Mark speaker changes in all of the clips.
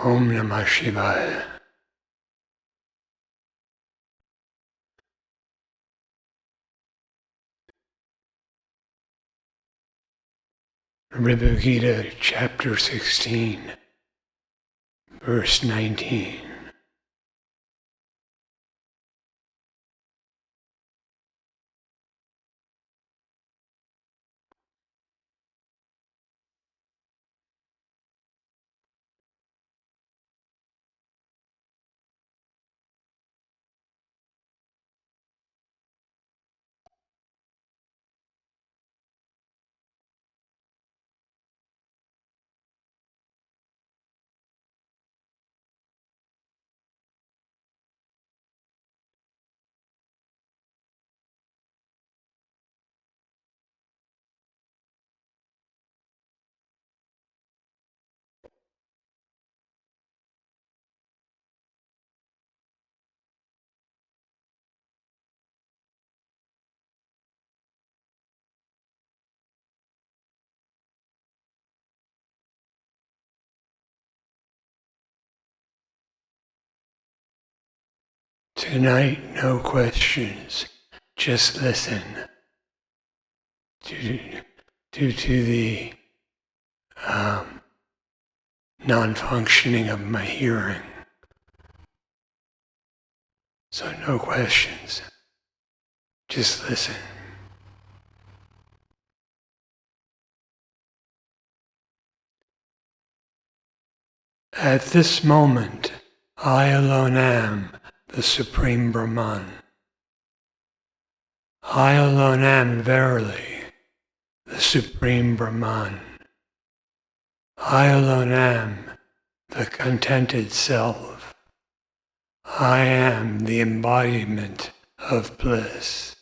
Speaker 1: Om Namah Shivaya. Ribhu Gita Chapter 16, verse 19. Tonight, no questions, just listen. Due to the non-functioning of my hearing. So no questions, just listen. At this moment, I alone am the Supreme Brahman. I alone am verily the Supreme Brahman. I alone am the contented self. I am the embodiment of bliss.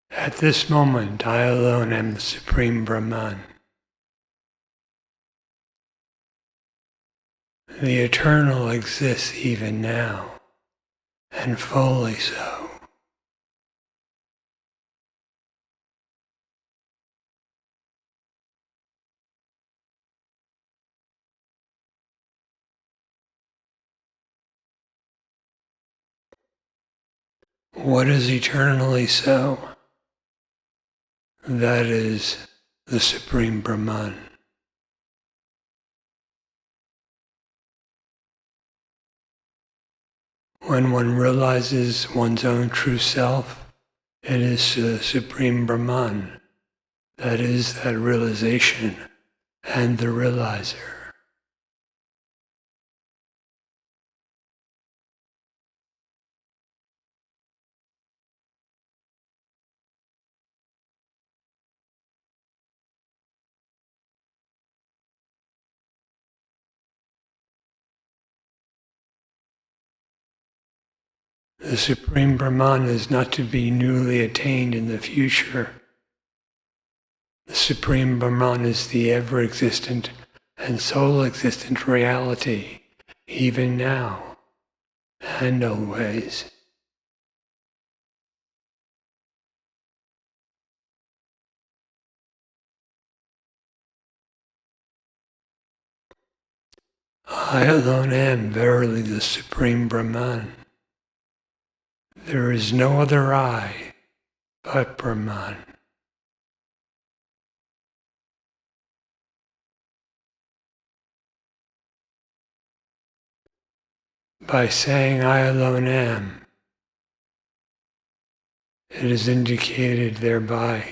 Speaker 1: At this moment, I alone am the Supreme Brahman. The eternal exists even now, and fully so. What is eternally so? That is the Supreme Brahman. When one realizes one's own true self, it is the Supreme Brahman. That is that realization and the realizer. The Supreme Brahman is not to be newly attained in the future. The Supreme Brahman is the ever-existent and sole-existent reality, even now and always. I alone am verily the Supreme Brahman. There is no other I but Brahman. By saying I alone am, it is indicated thereby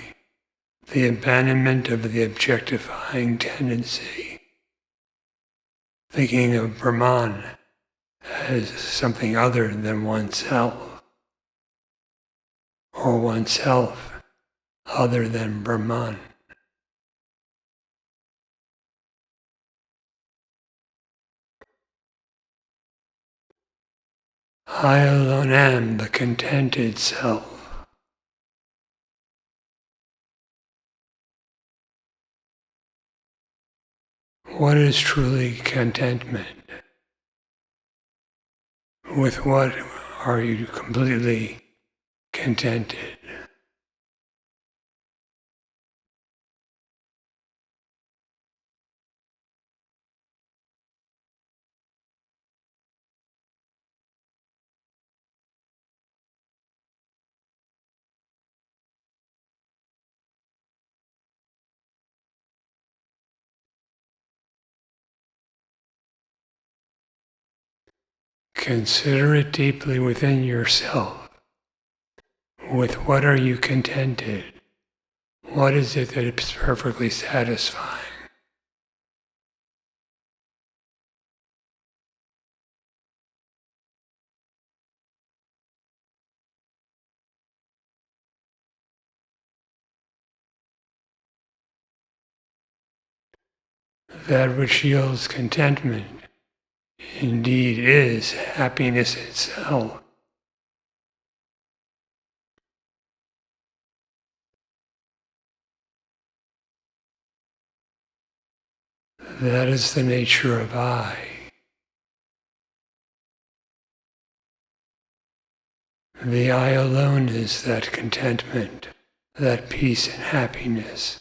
Speaker 1: the abandonment of the objectifying tendency, thinking of Brahman as something other than oneself, or oneself other than Brahman. I alone am the contented self. What is truly contentment? With what are you completely contented? Consider it deeply within yourself. With what are you contented? What is it that is perfectly satisfying? That which yields contentment indeed is happiness itself. That is the nature of I. The I alone is that contentment, that peace and happiness.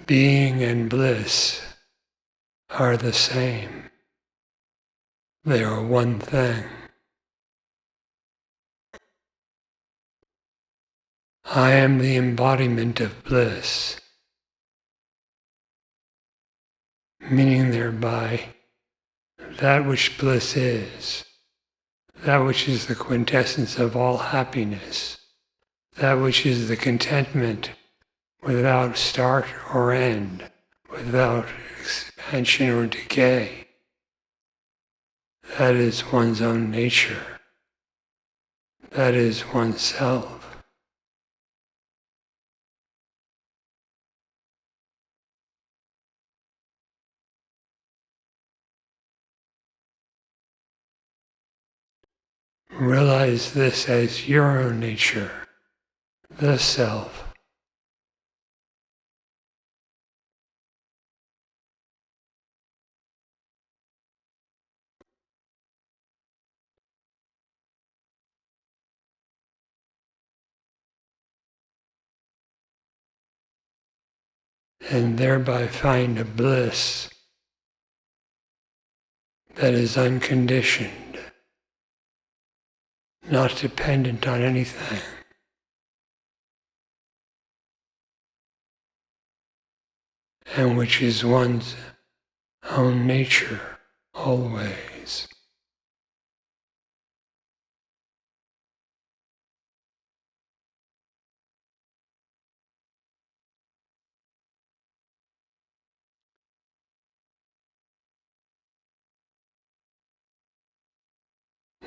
Speaker 1: Being and bliss are the same. They are one thing. I am the embodiment of bliss, meaning thereby that which bliss is, that which is the quintessence of all happiness, that which is the contentment without start or end, without expansion or decay. That is one's own nature. That is oneself. Realize this as your own nature, the self. And thereby find a bliss that is unconditioned, not dependent on anything, and which is one's own nature always.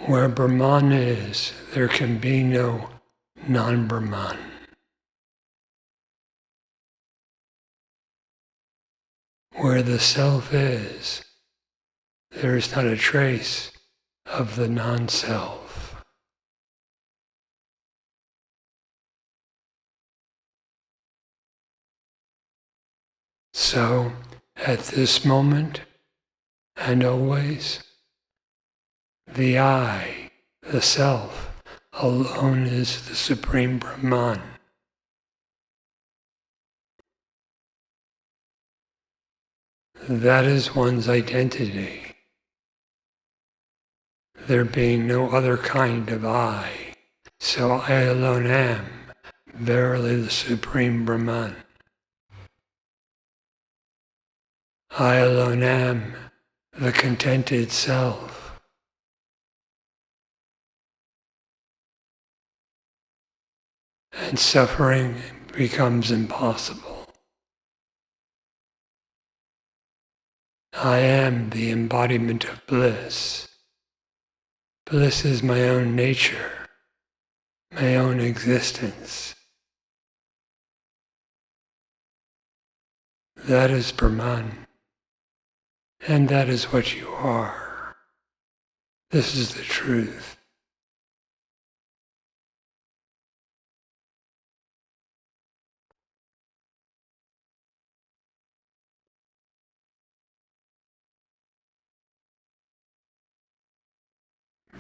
Speaker 1: Where Brahman is, there can be no non-Brahman. Where the self is, there is not a trace of the non-self. So, at this moment, and always, the I, the self, alone is the Supreme Brahman. That is one's identity. There being no other kind of I, so I alone am, verily the Supreme Brahman. I alone am the contented self. And suffering becomes impossible. I am the embodiment of bliss. Bliss is my own nature, my own existence. That is Brahman, and that is what you are. This is the truth.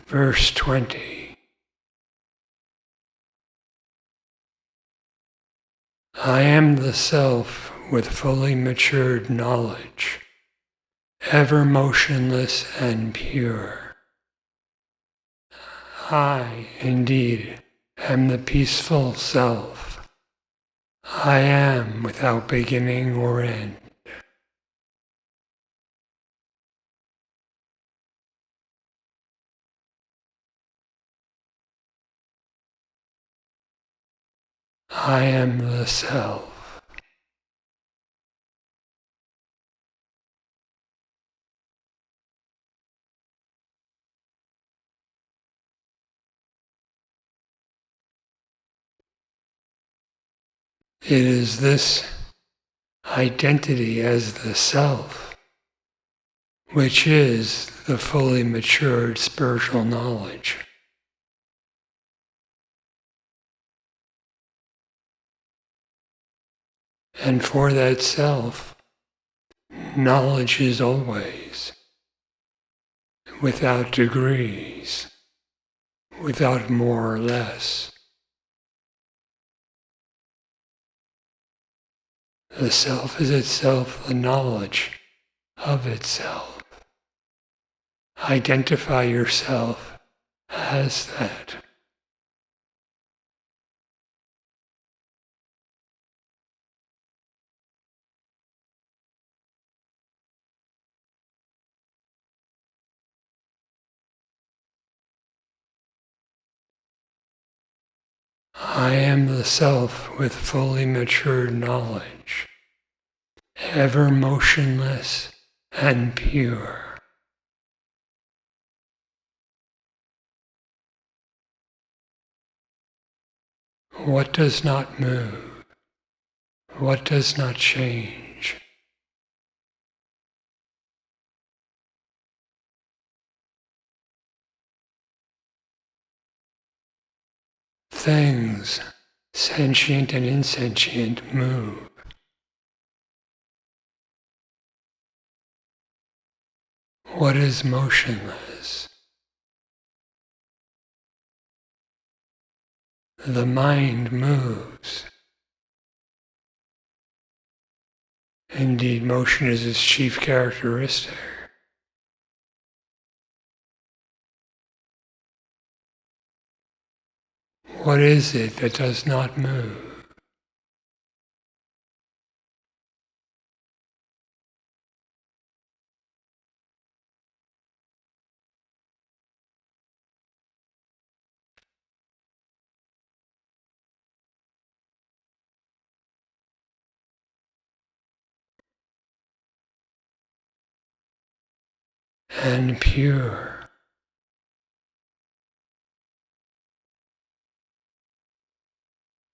Speaker 1: Verse 20. I am the self with fully matured knowledge ever motionless and pure. I, indeed, am the peaceful self. I am without beginning or end. I am the self. It is this identity as the self which is the fully matured spiritual knowledge. And for that self, knowledge is always, without degrees, without more or less. The self is itself the knowledge of itself. Identify yourself as that. I am the self with fully matured knowledge, ever motionless and pure. What does not move? What does not change? Things, sentient and insentient, move. What is motionless? The mind moves. Indeed, motion is its chief characteristic. What is it that does not move? And pure.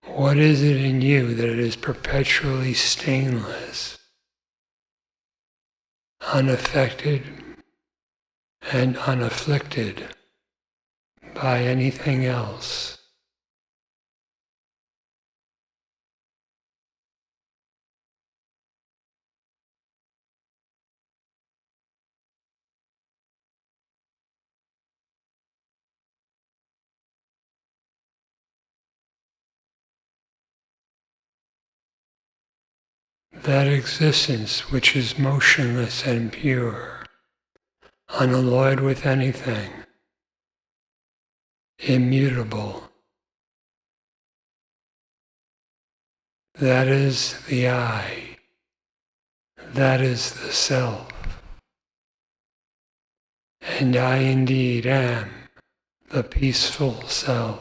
Speaker 1: What is it in you that is perpetually stainless, unaffected and unafflicted by anything else? That existence which is motionless and pure, unalloyed with anything, immutable. That is the I. That is the self. And I indeed am the peaceful self.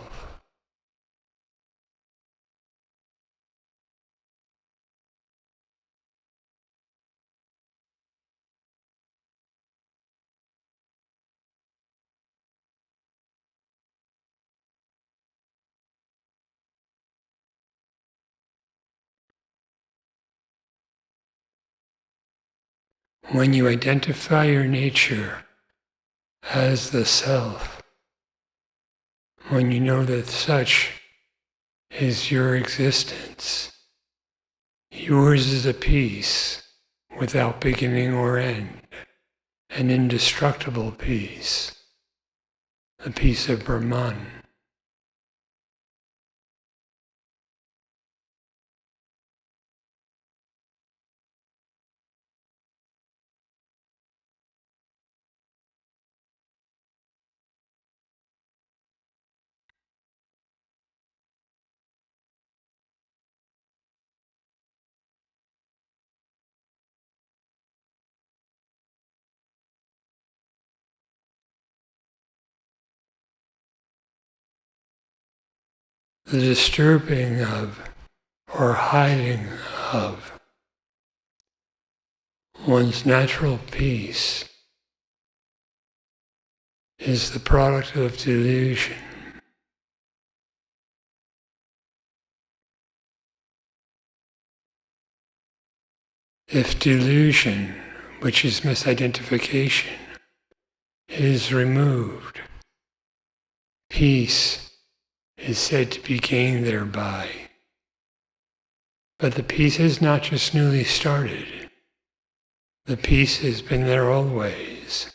Speaker 1: When you identify your nature as the self, when you know that such is your existence, yours is a peace without beginning or end, an indestructible peace, the peace of Brahman. the disturbing of or hiding of one's natural peace is the product of delusion. If delusion, which is misidentification, is removed, peace is said to be gained thereby. But the peace is not just newly started. The peace has been there always.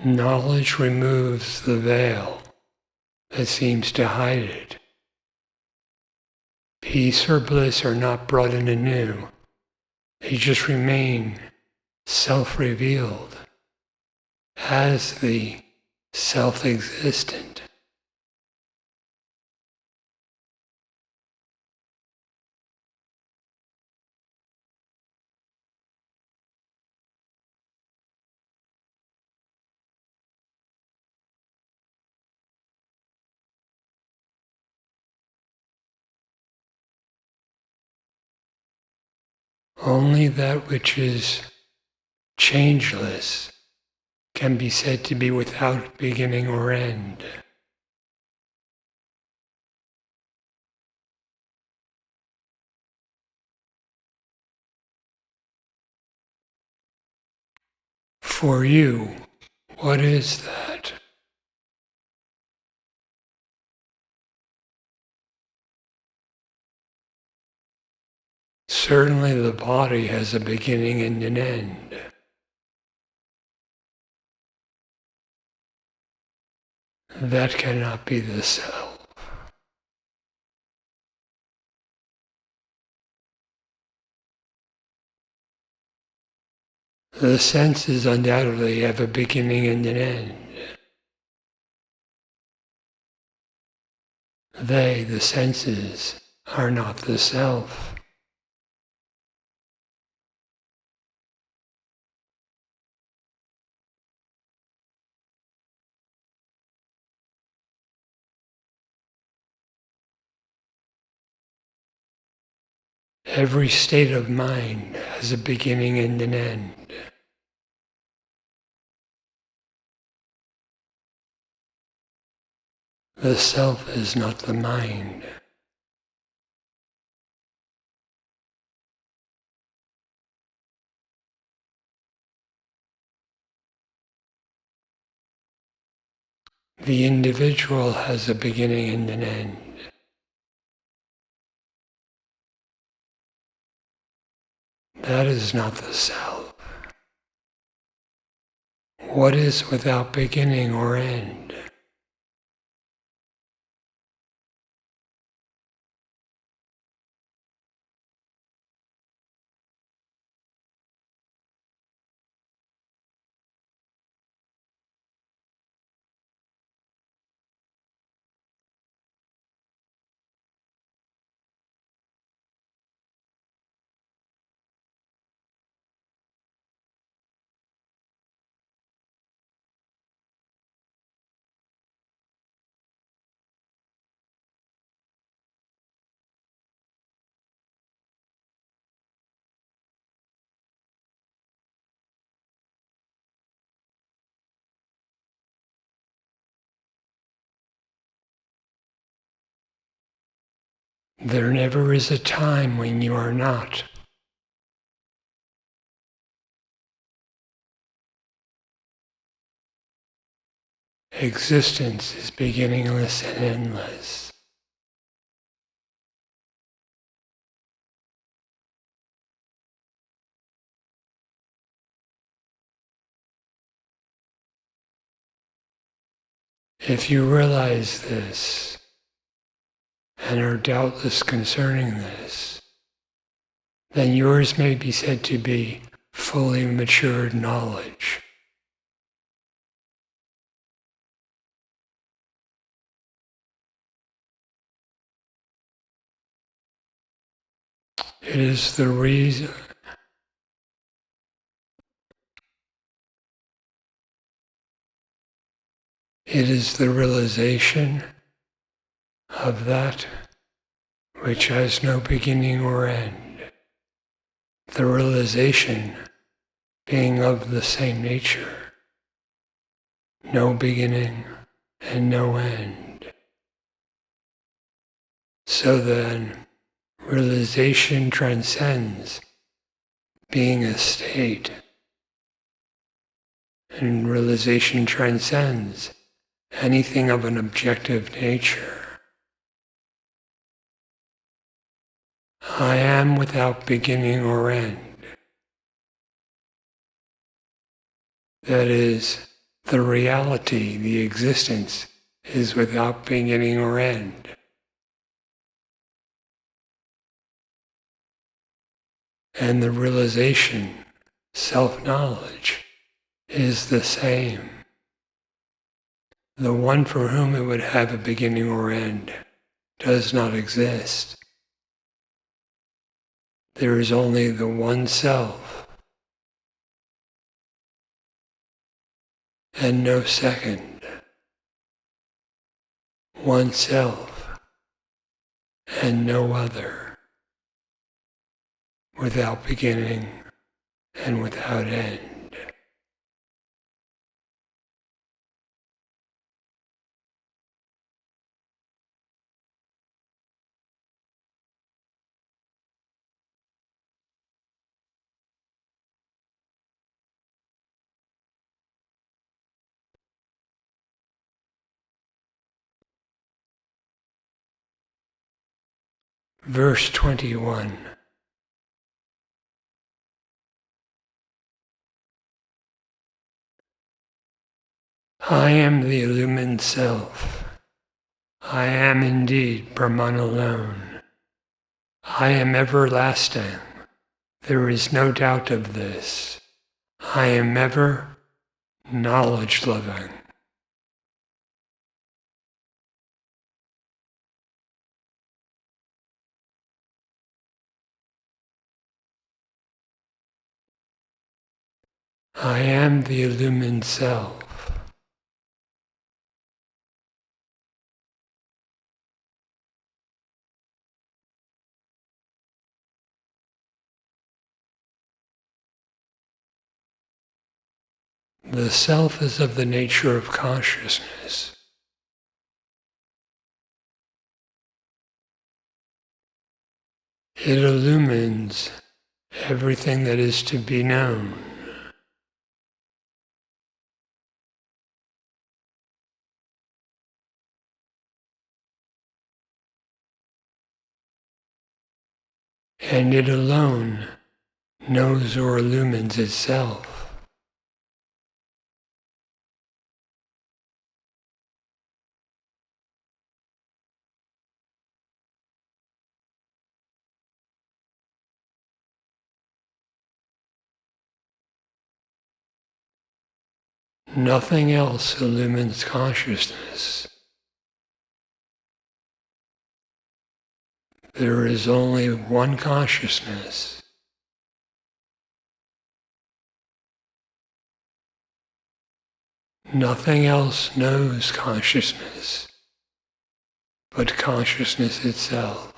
Speaker 1: Knowledge removes the veil that seems to hide it. Peace or bliss are not brought in anew. They just remain self-revealed as the self-existent. Only that which is changeless can be said to be without beginning or end. For you, what is that? Certainly the body has a beginning and an end. That cannot be the self. The senses undoubtedly have a beginning and an end. They, the senses, are not the self. Every state of mind has a beginning and an end. The self is not the mind. The individual has a beginning and an end. That is not the self. What is without beginning or end? There never is a time when you are not. Existence is beginningless and endless. If you realize this and are doubtless concerning this, then yours may be said to be fully matured knowledge. It is the reason. It is the realization of that which has no beginning or end. The realization being of the same nature, no beginning and no end. So then, realization transcends being a state, and realization transcends anything of an objective nature. I am without beginning or end. That is, the reality, the existence, is without beginning or end. And the realization, self-knowledge, is the same. The one for whom it would have a beginning or end does not exist. There is only the one self, and no second. One self, and no other, without beginning and without end. Verse 21. I am the illumined self. I am indeed Brahman alone. I am everlasting. There is no doubt of this. I am ever knowledge loving. I am the illumined self. The self is of the nature of consciousness. It illumines everything that is to be known. And it alone knows or illumines itself. Nothing else illumines consciousness. There is only one consciousness. Nothing else knows consciousness but consciousness itself.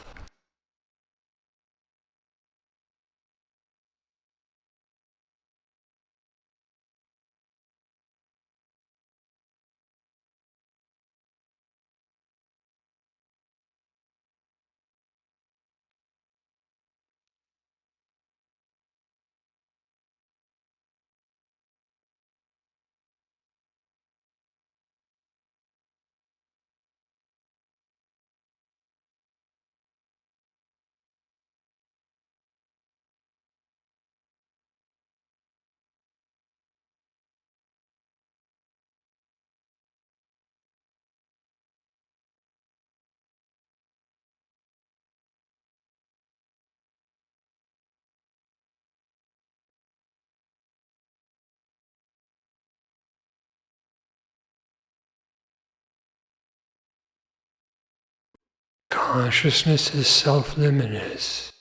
Speaker 1: Consciousness is self-luminous.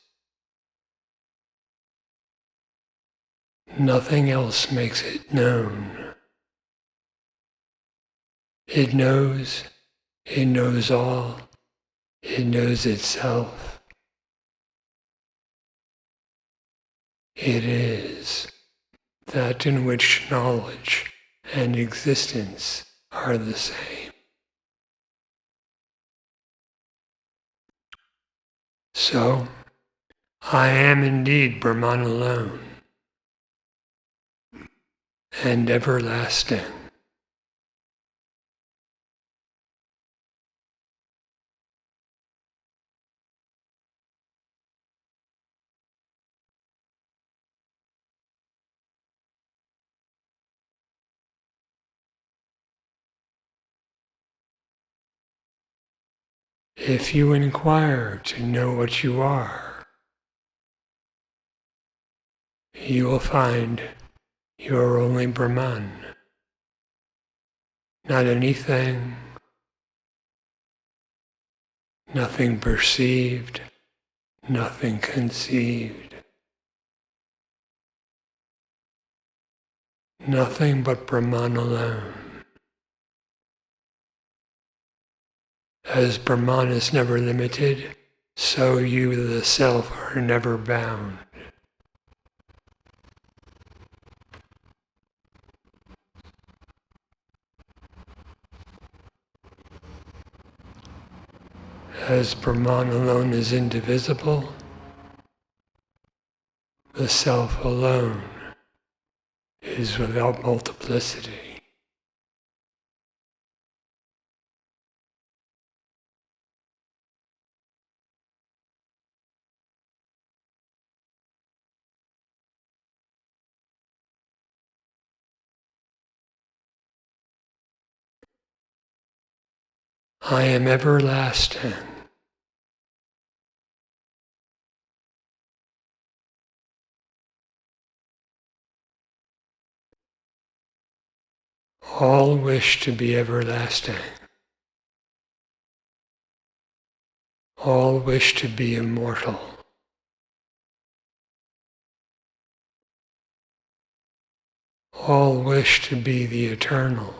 Speaker 1: Nothing else makes it known. It knows all, it knows itself. It is that in which knowledge and existence are the same. So, I am indeed Brahman alone and everlasting. If you inquire to know what you are, you will find you are only Brahman, not anything, nothing perceived, nothing conceived, nothing but Brahman alone. As Brahman is never limited, so you, the self, are never bound. As Brahman alone is indivisible, the self alone is without multiplicity. I am everlasting. All wish to be everlasting. All wish to be immortal. All wish to be the eternal.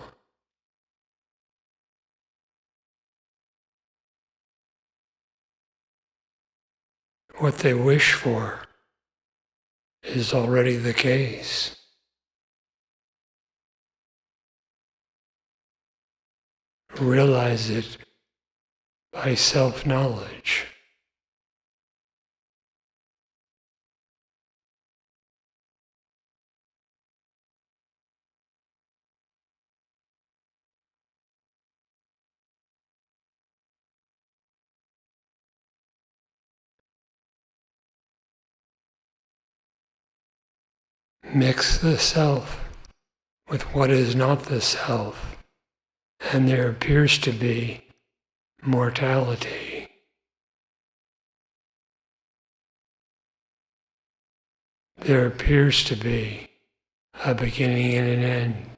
Speaker 1: What they wish for is already the case. Realize it by self-knowledge. Mix the self with what is not the self, and there appears to be mortality. There appears to be a beginning and an end.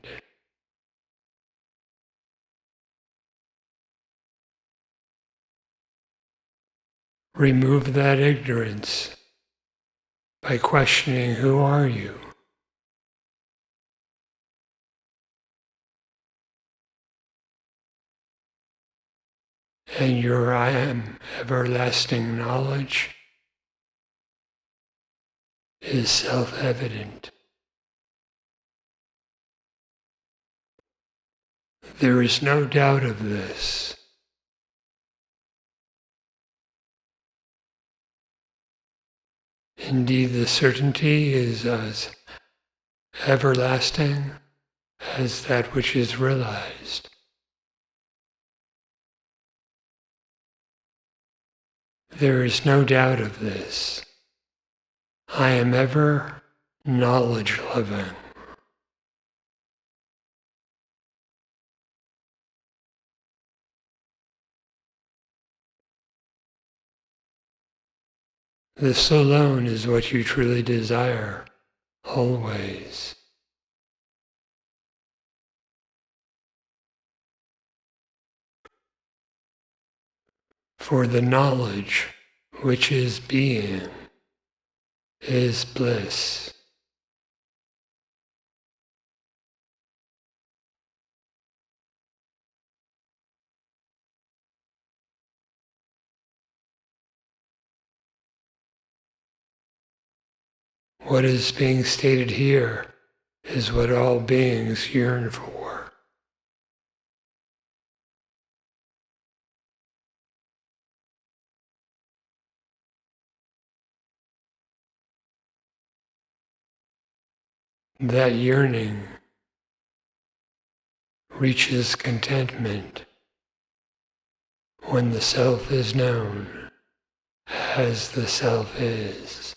Speaker 1: Remove that ignorance by questioning, who are you? And your I am everlasting knowledge is self-evident. There is no doubt of this. Indeed, the certainty is as everlasting as that which is realized. There is no doubt of this. I am ever knowledge living. This alone is what you truly desire, always. For the knowledge which is being is bliss. What is being stated here is what all beings yearn for. That yearning reaches contentment when the self is known as the self is.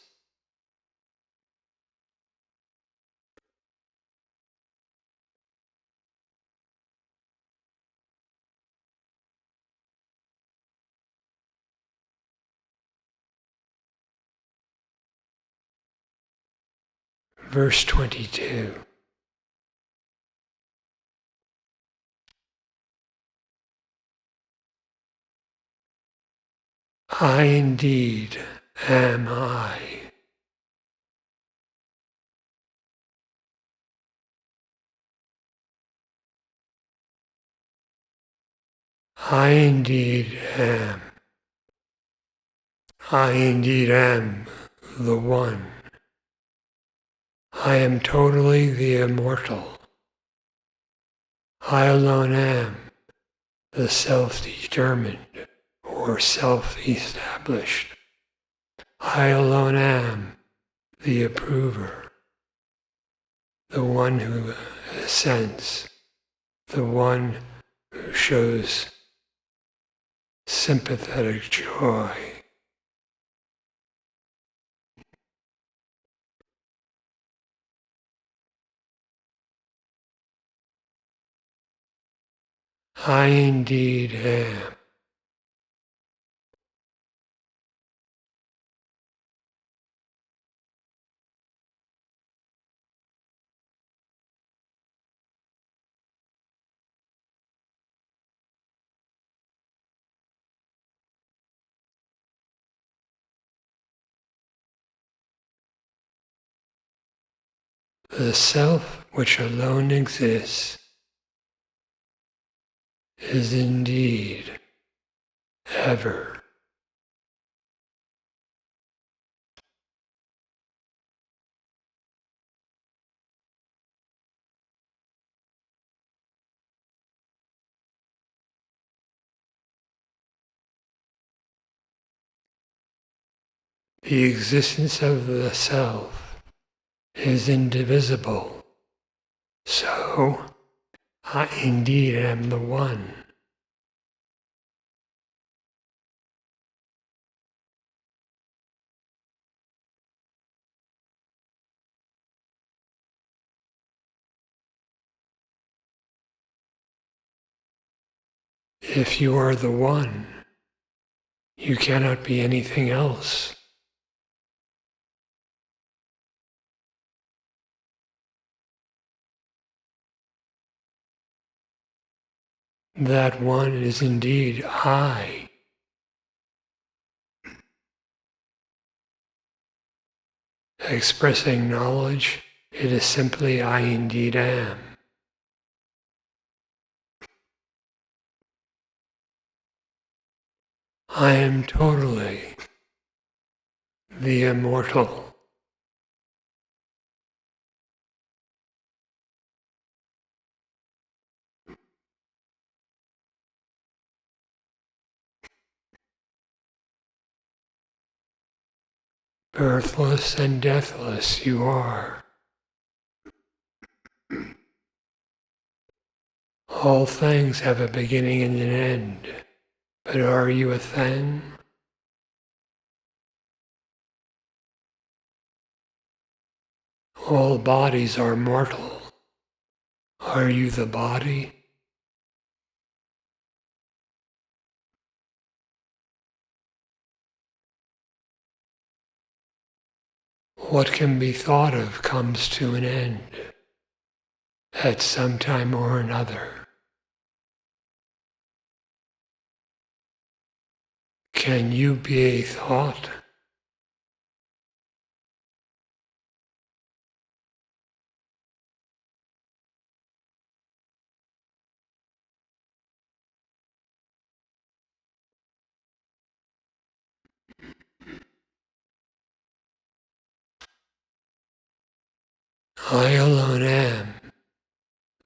Speaker 1: Verse 22. I indeed am I. I indeed am. I indeed am the One. I am totally the immortal. I alone am the self-determined or self-established. I alone am the approver, the one who assents, the one who shows sympathetic joy. I indeed am. The self which alone exists is indeed ever. The existence of the self is indivisible. So, I indeed am the One. If you are the One, you cannot be anything else. That One is indeed I. Expressing knowledge, it is simply I indeed am. I am totally the immortal. Birthless and deathless you are. All things have a beginning and an end, but are you a thing? All bodies are mortal. Are you the body? What can be thought of comes to an end at some time or another. Can you be a thought? I alone am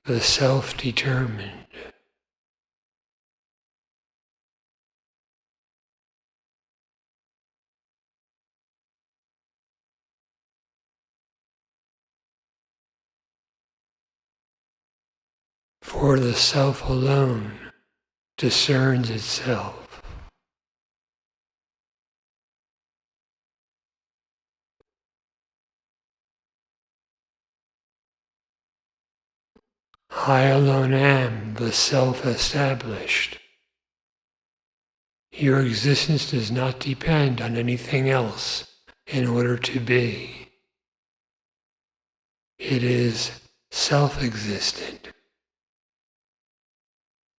Speaker 1: the self-determined. For the self alone discerns itself. I alone am the self-established. Your existence does not depend on anything else in order to be. It is self-existent,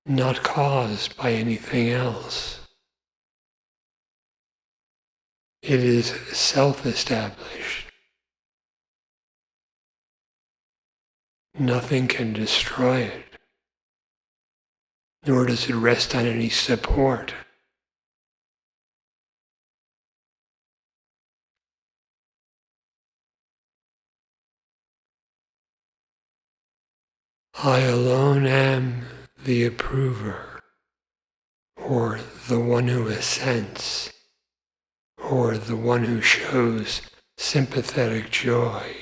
Speaker 1: not caused by anything else. It is self-established. Nothing can destroy it, nor does it rest on any support. I alone am the approver, or the one who assents, or the one who shows sympathetic joy.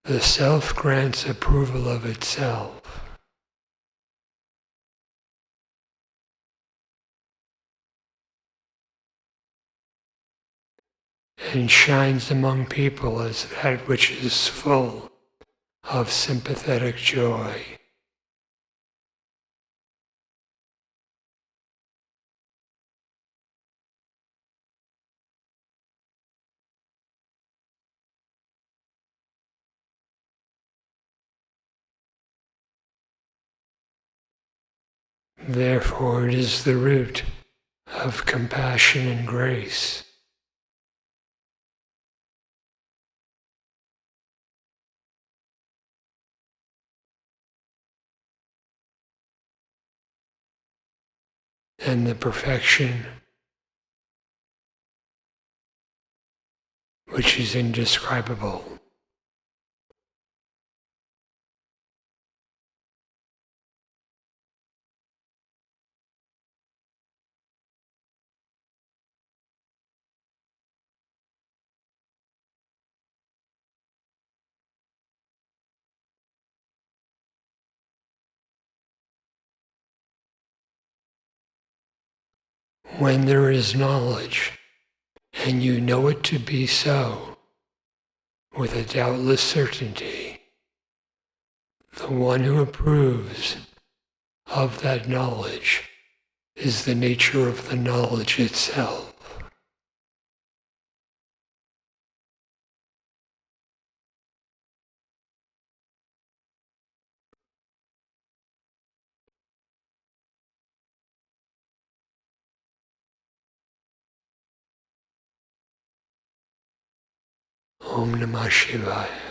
Speaker 1: The self grants approval of itself. And shines among people as that which is full of sympathetic joy. Therefore, it is the root of compassion and grace. And the perfection which is indescribable. When there is knowledge, and you know it to be so, with a doubtless certainty, the one who approves of that knowledge is the nature of the knowledge itself. Om Namah Shivaya.